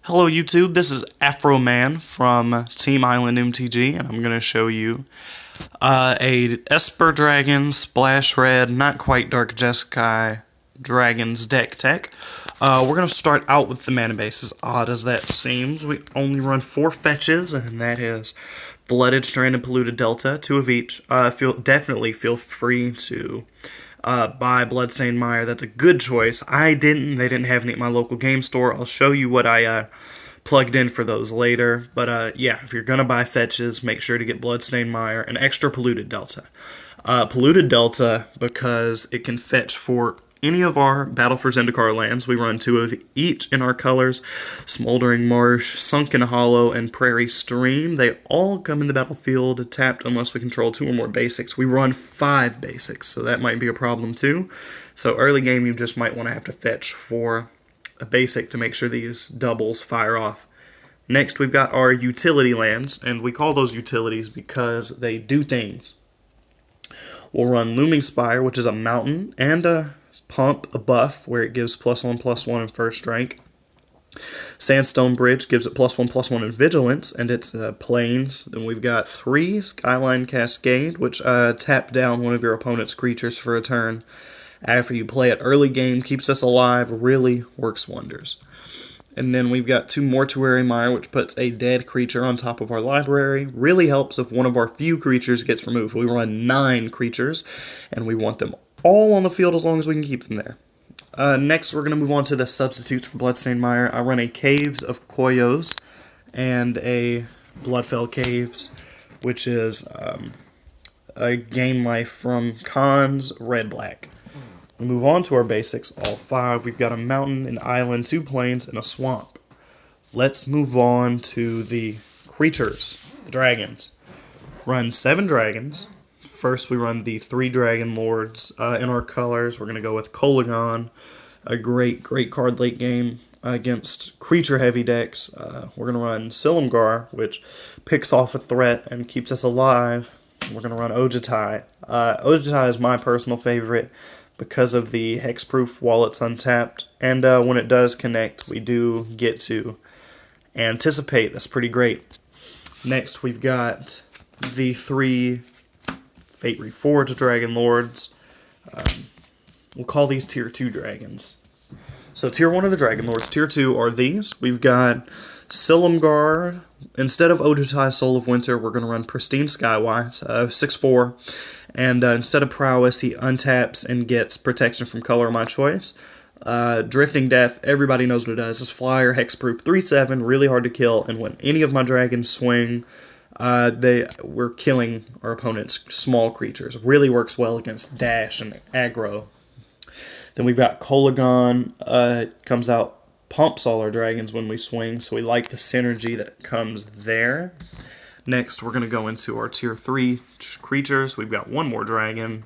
Hello YouTube, this is Afro Man from Team Island MTG, and I'm going to show you a Esper Dragon Splash Red, not quite Dark Jeskai Dragons deck tech. We're going to start out with the mana base, as odd as that seems. We only run 4 fetches, and that is Blooded Strand and Polluted Delta, 2 of each. Definitely feel free to buy Bloodstained Mire. That's a good choice. They didn't have any at my local game store. I'll show you what I plugged in for those later. But yeah, if you're gonna buy fetches, make sure to get Bloodstained Mire and extra Polluted Delta. Polluted Delta, because it can fetch for any of our Battle for Zendikar lands. We run 2 of each in our colors: Smoldering Marsh, Sunken Hollow, and Prairie Stream. They all come in the battlefield tapped unless we control 2 or more basics. We run 5 basics, so that might be a problem too. So early game, you just might want to have to fetch for a basic to make sure these doubles fire off. Next, we've got our utility lands, and we call those utilities because they do things. We'll run Looming Spire, which is a mountain, and a buff where it gives +1/+1 in first rank. Sandstone Bridge gives it +1/+1 in vigilance, and it's plains. Then we've got 3 Skyline Cascade, which tap down one of your opponent's creatures for a turn after you play it. Early game, keeps us alive, really works wonders. And then we've got 2 Mortuary Mire, which puts a dead creature on top of our library. Really helps if one of our few creatures gets removed. We run 9 creatures, and we want them all on the field as long as we can keep them there. Next, we're going to move on to the substitutes for Bloodstained Mire. I run a Caves of Koyos and a Bloodfell Caves, which is a game life from Khan's Red-Black. We move on to our basics, all 5. We've got a mountain, an island, 2 plains, and a swamp. Let's move on to the creatures, the dragons. Run 7 dragons. First, we run the 3 Dragon Lords in our colors. We're going to go with Kolagon, a great card late game against creature-heavy decks. We're going to run Silumgar, which picks off a threat and keeps us alive. We're going to run Ojutai. Ojutai is my personal favorite because of the hexproof while it's untapped. And when it does connect, we do get to anticipate. That's pretty great. Next, we've got the 3 Fate Reforged Dragon Lords. We'll call these Tier 2 dragons. So Tier 1 are the Dragon Lords. Tier 2 are these. We've got Silumgar. Instead of Ojutai Soul of Winter, we're going to run Pristine Skywise, 6/4. And instead of Prowess, he untaps and gets protection from color of my choice. Drifting Death, everybody knows what it does. It's flyer, hexproof, 3/7, really hard to kill. And when any of my dragons swing, we're killing our opponent's small creatures. Really works well against dash and aggro. Then we've got Kolagon. Comes out, pumps all our dragons when we swing, so we like the synergy that comes there. Next, we're going to go into our Tier 3 creatures. We've got 1 more dragon.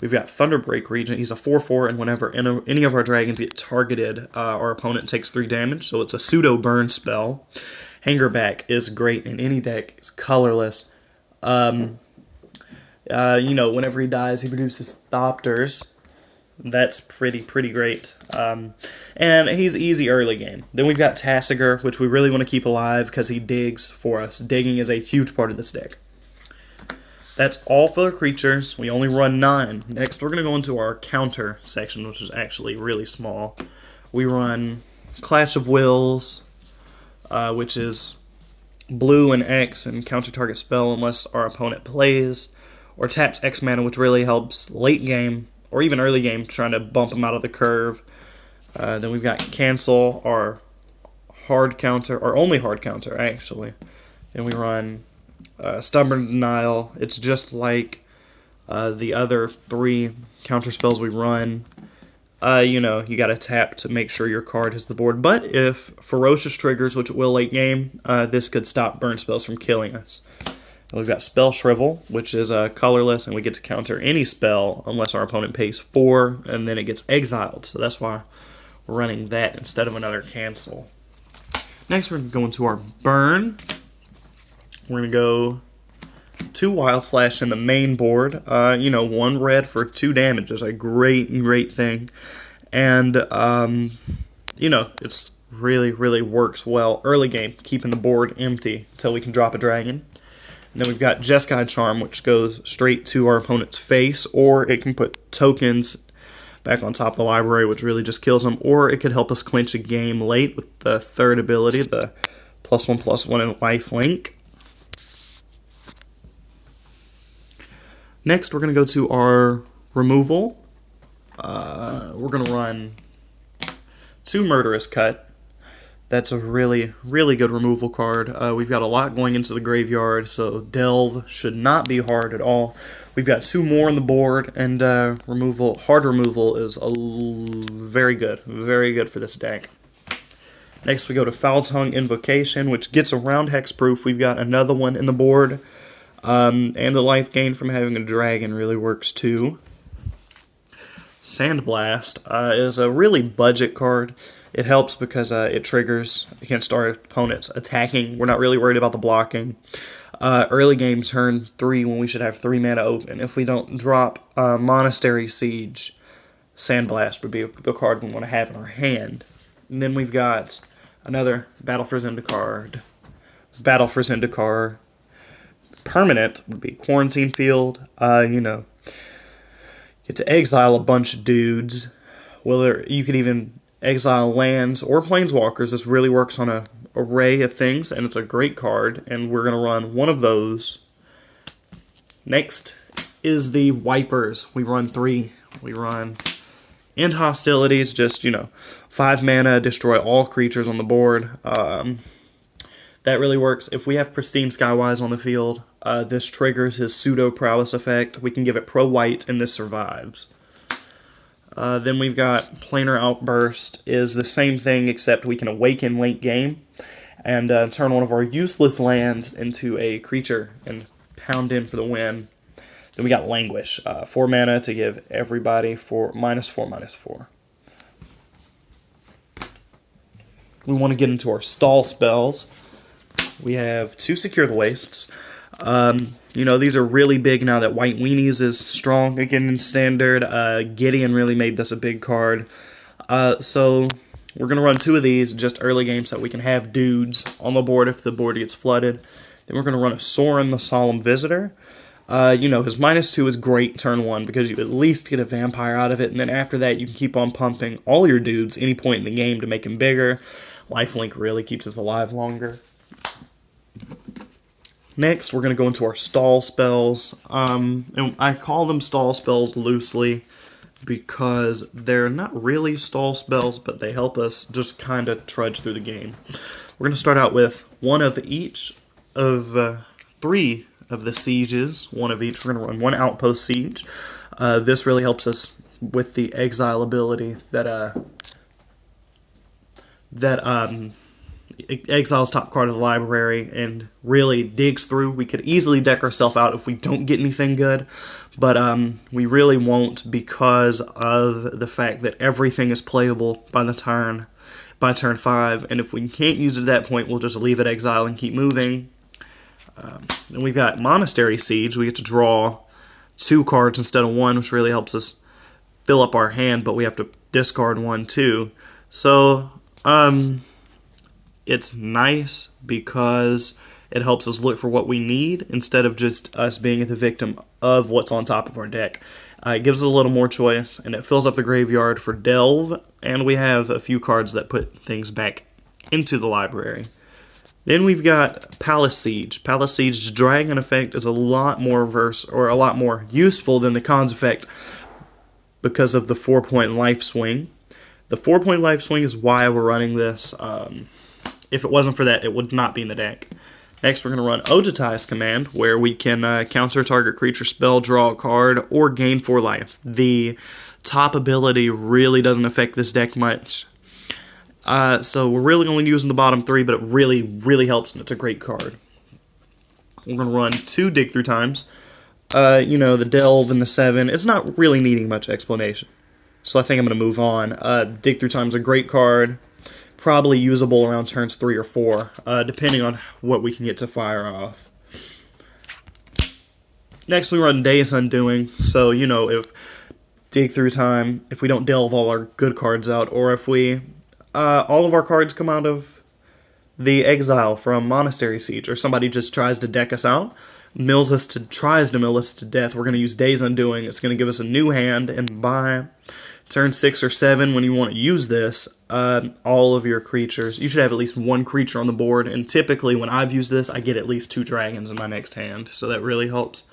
We've got Thunderbreak Regent. He's a 4/4, and whenever any of our dragons get targeted, our opponent takes 3 damage, so it's a pseudo-burn spell. Hangerback is great in any deck. It's colorless. Whenever he dies, he produces Thopters. That's pretty great. And he's easy early game. Then we've got Tassiger, which we really want to keep alive because he digs for us. Digging is a huge part of this deck. That's all for the creatures. We only run 9. Next, we're going to go into our counter section, which is actually really small. We run Clash of Wills, which is blue and X and counter target spell unless our opponent plays, or taps X mana, which really helps late game or even early game, trying to bump them out of the curve. Then we've got Cancel, our hard counter, our only hard counter actually. Then we run Stubborn Denial. It's just like the other 3 counter spells we run. You gotta tap to make sure your card hits the board. But if Ferocious triggers, which it will late game, this could stop burn spells from killing us. And we've got Spell Shrivel, which is colorless, and we get to counter any spell unless our opponent pays 4, and then it gets exiled. So that's why we're running that instead of another Cancel. Next, we're going to go into our Burn. We're going to go 2 Wild Slash in the main board. 1 red for 2 damage is a great thing. And, it's really works well early game, keeping the board empty until we can drop a dragon. And then we've got Jeskai Charm, which goes straight to our opponent's face, or it can put tokens back on top of the library, which really just kills them, or it could help us clinch a game late with the third ability, the +1/+1 and lifelink. Next, we're going to go to our removal. We're going to run 2 Murderous Cut. That's a really good removal card. We've got a lot going into the graveyard, so Delve should not be hard at all. We've got 2 more on the board, and hard removal is very good for this deck. Next we go to Foul Tongue Invocation, which gets around Hexproof. We've got another one in the board, and the life gain from having a dragon really works too. Sandblast is a really budget card. It helps because it triggers against our opponents attacking. We're not really worried about the blocking. Early game turn 3 when we should have 3 mana open. If we don't drop Monastery Siege, Sandblast would be the card we want to have in our hand. And then we've got another Battle for Zendikar. Permanent would be Quarantine Field. Get to exile a bunch of dudes. You could even exile lands or planeswalkers. This really works on an array of things, and it's a great card, and we're going to run one of those. Next is the Wipers. We run 3. We run End Hostilities, just, 5 mana, destroy all creatures on the board. That really works. If we have Pristine Skywise on the field, this triggers his Pseudo Prowess effect. We can give it Pro White, and this survives. Then we've got Planar Outburst, is the same thing except we can awaken late game and turn one of our useless lands into a creature and pound in for the win. Then we got Languish, 4 mana to give everybody -4/-4. We want to get into our stall spells. We have 2 Secure the Wastes. These are really big now that White Weenies is strong again in Standard. Gideon really made this a big card. So we're going to run 2 of these just early game so that we can have dudes on the board if the board gets flooded. Then we're going to run a Sorin the Solemn Visitor. His -2 is great turn 1 because you at least get a vampire out of it, and then after that you can keep on pumping all your dudes any point in the game to make him bigger. Lifelink really keeps us alive longer. Next, we're going to go into our stall spells. And I call them stall spells loosely because they're not really stall spells, but they help us just kind of trudge through the game. We're going to start out with 1 of each of 3 of the sieges. 1 of each. We're going to run 1 Outpost Siege. This really helps us with the exile ability that exiles top card of the library and really digs through. We could easily deck ourselves out if we don't get anything good, but we really won't because of the fact that everything is playable by turn 5, and if we can't use it at that point, we'll just leave it exile and keep moving. Then we've got Monastery Siege. We get to draw 2 cards instead of 1, which really helps us fill up our hand, but we have to discard 1 too. So, it's nice because it helps us look for what we need instead of just us being the victim of what's on top of our deck. It gives us a little more choice, and it fills up the graveyard for Delve, and we have a few cards that put things back into the library. Then we've got Palace Siege. Palace Siege's Dragon effect is a lot more useful than the Khan's effect because of the 4-point life swing. The 4-point life swing is why we're running this. If it wasn't for that, it would not be in the deck. Next, we're going to run Ojutai's Command, where we can counter target creature spell, draw a card, or gain 4 life. The top ability really doesn't affect this deck much. So we're really only using the bottom 3, but it really helps, and it's a great card. We're going to run 2 Dig Through Times. The Delve and the 7. It's not really needing much explanation. So I think I'm going to move on. Dig Through Time's a great card. Probably usable around turns 3 or 4, depending on what we can get to fire off. Next, we run Day's Undoing. So, if Dig Through Time, if we don't delve all our good cards out, or if we all of our cards come out of the exile from Monastery Siege, or somebody just tries to deck us out, tries to mill us to death. We're going to use Days Undoing. It's going to give us a new hand, and by turn 6 or 7, when you want to use this, all of your creatures, you should have at least one creature on the board, and typically when I've used this, I get at least 2 dragons in my next hand, so that really helps.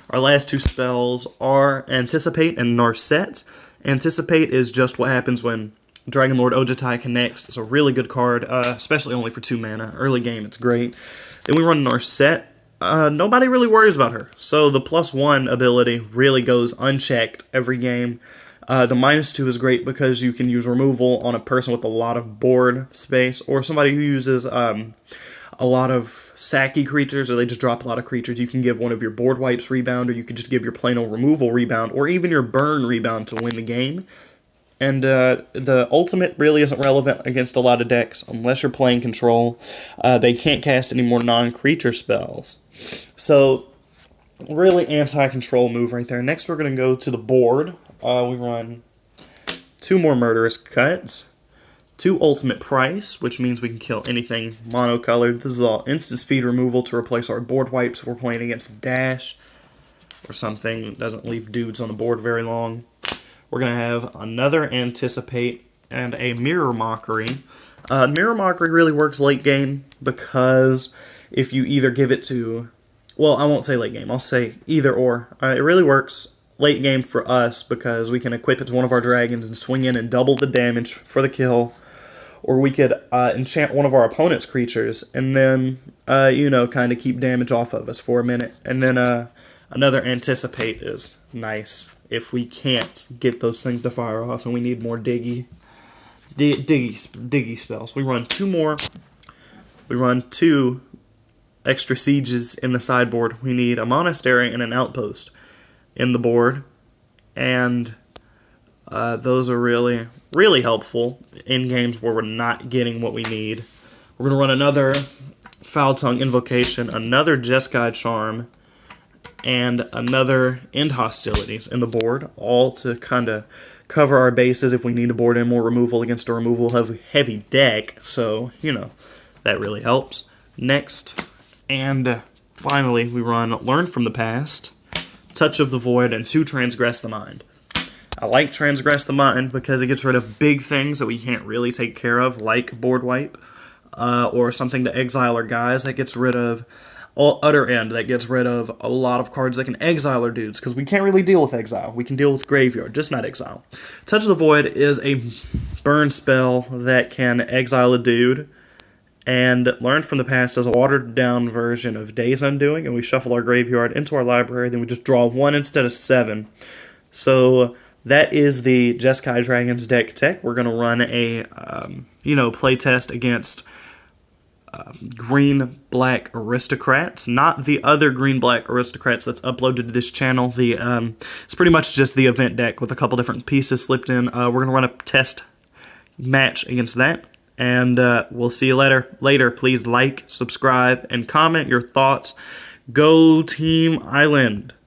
Our last 2 spells are Anticipate and Narset. Anticipate is just what happens when Dragon Lord Ojutai connects. It's a really good card, especially only for 2 mana. Early game, it's great. Then we run Narset. Nobody really worries about her, so the +1 ability really goes unchecked every game. The -2 is great because you can use removal on a person with a lot of board space, or somebody who uses a lot of sacky creatures, or they just drop a lot of creatures. You can give one of your board wipes rebound, or you can just give your plain old removal rebound, or even your burn rebound to win the game. And the ultimate really isn't relevant against a lot of decks unless you're playing control. They can't cast any more non-creature spells. So, really anti-control move right there. Next we're going to go to the board. We run 2 more Murderous Cuts, 2 Ultimate Price, which means we can kill anything monocolored. This is all instant speed removal to replace our board wipes if we're playing against Dash or something that doesn't leave dudes on the board very long. We're going to have another Anticipate and a Mirror Mockery. Mirror Mockery really works late game because if you either give it to... Well, I won't say late game. I'll say either or. It really works late game for us because we can equip it to one of our dragons and swing in and double the damage for the kill. Or we could enchant one of our opponent's creatures and then, kind of keep damage off of us for a minute. And then another Anticipate is nice if we can't get those things to fire off and we need more diggy spells. We run 2 more. We run 2 extra sieges in the sideboard. We need a Monastery and an Outpost in the board, and those are really, really helpful in games where we're not getting what we need. We're going to run another Foul Tongue Invocation, another Jeskai Charm, and another End Hostilities in the board, all to kind of cover our bases if we need to board in more removal against a removal heavy deck, so, that really helps. Next, and finally, we run Learn from the Past, Touch of the Void, and 2 Transgress the Mind. I like Transgress the Mind because it gets rid of big things that we can't really take care of, like Board Wipe, or something to exile our guys. That gets rid of Utter End, that gets rid of a lot of cards that can exile our dudes, because we can't really deal with exile. We can deal with graveyard, just not exile. Touch of the Void is a burn spell that can exile a dude, and Learn from the Past is a watered-down version of Days Undoing, and we shuffle our graveyard into our library, then we just draw 1 instead of 7. So that is the Jeskai Dragons deck tech. We're going to run a, playtest against green-black aristocrats, not the other green-black aristocrats that's uploaded to this channel. It's pretty much just the event deck with a couple different pieces slipped in. We're going to run a test match against that, and we'll see you later. Please like, subscribe, and comment your thoughts. Go Team Island!